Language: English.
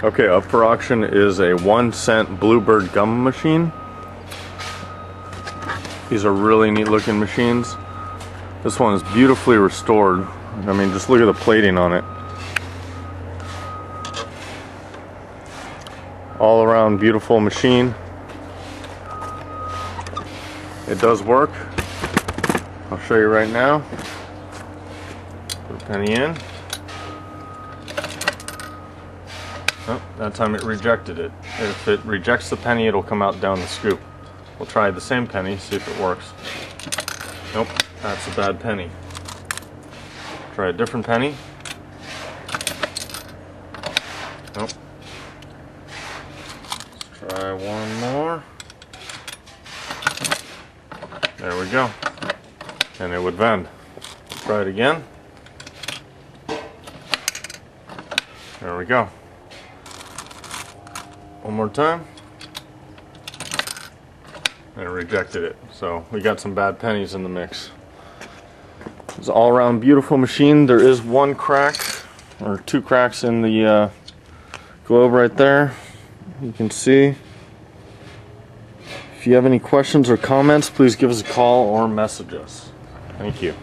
Okay, up for auction is a 1-cent Bluebird Gumball Machine. These are really neat looking machines. This one is beautifully restored. I mean, just look at the plating on it. All around beautiful machine. It does work. I'll show you right now. Put a penny in. Oh, that time it rejected it. If it rejects the penny, it'll come out down the scoop. We'll try the same penny, see if it works. Nope, that's a bad penny. Try a different penny. Nope. Let's try one more. There we go. And it would vend. Try it again. There we go. One more time. And it rejected it. So we got some bad pennies in the mix. It's an all-around beautiful machine. There is one crack, or two cracks in the globe right there. You can see. If you have any questions or comments, please give us a call or message us. Thank you.